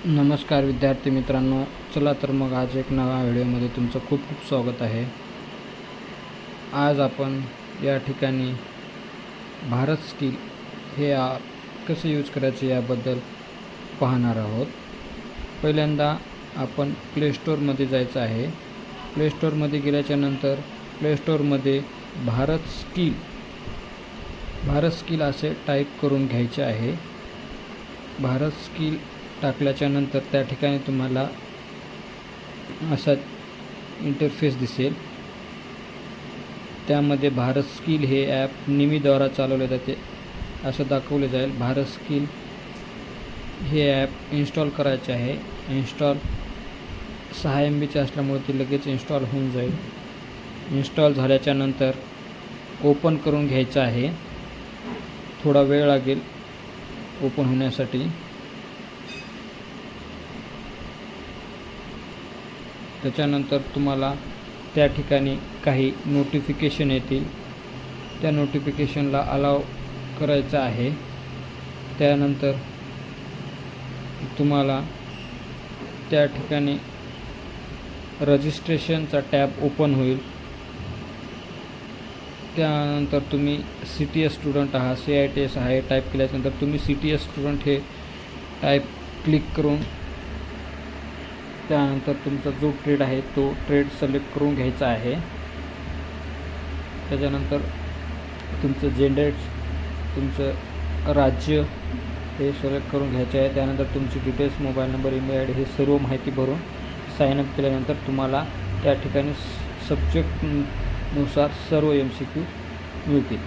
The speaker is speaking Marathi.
नमस्कार विद्यार्थी मित्रांनो, चला तर मग आज एक नवा व्हिडिओमध्ये तुमचं खूप खूप स्वागत आहे. आज आपण या ठिकाणी भारत स्किल हे ॲप कसे यूज करायचे याबद्दल पाहणार आहोत. पहिल्यांदा आपण प्ले स्टोअरमध्ये जायचं आहे. प्ले स्टोअरमध्ये गेल्याच्यानंतर प्ले स्टोअरमध्ये भारत स्किल असे टाईप करून घ्यायचे आहे. भारत स्किल टाकल्याच्यानंतर त्या ठिकाणी तुम्हाला असा इंटरफेस दिसेल. त्यामध्ये भारत स्किल हे ॲप निमीद्वारा चालवले जाते असं दाखवले जाईल. भारत स्किल हे ॲप इन्स्टॉल करायचे आहे. इन्स्टॉल 6 MBचे असल्यामुळे ते लगेच इन्स्टॉल होऊन जाईल. इन्स्टॉल झाल्याच्यानंतर ओपन करून घ्यायचं आहे. थोडा वेळ लागेल ओपन होण्यासाठी. त्याच्यानंतर तुम्हाला त्या ठिकाणी काही नोटिफिकेशन येतील. त्या नोटिफिकेशनला अलाव करायचं आहे. त्यानंतर तुम्हाला त्या ठिकाणी रजिस्ट्रेशनचा टॅब ओपन होईल. त्यानंतर तुम्ही CTS स्टुडंट आहात, CITS आहे टाईप केल्यानंतर तुम्ही CTS स्टुडंट हे टाईप क्लिक करून त्यानंतर तुमचा जो ट्रेड आहे तो ट्रेड सिलेक्ट करून घ्यायचा आहे. त्याच्यानंतर तुमचं जेंडर, तुमचं राज्य हे सिलेक्ट करून घ्यायचे आहे. त्यानंतर तुमची details, mobile number, email ID हे सर्व माहिती भरून साईनअप केल्यानंतर तुम्हाला त्या ठिकाणी सब्जेक्टनुसार सर्व MCQ मिळतील.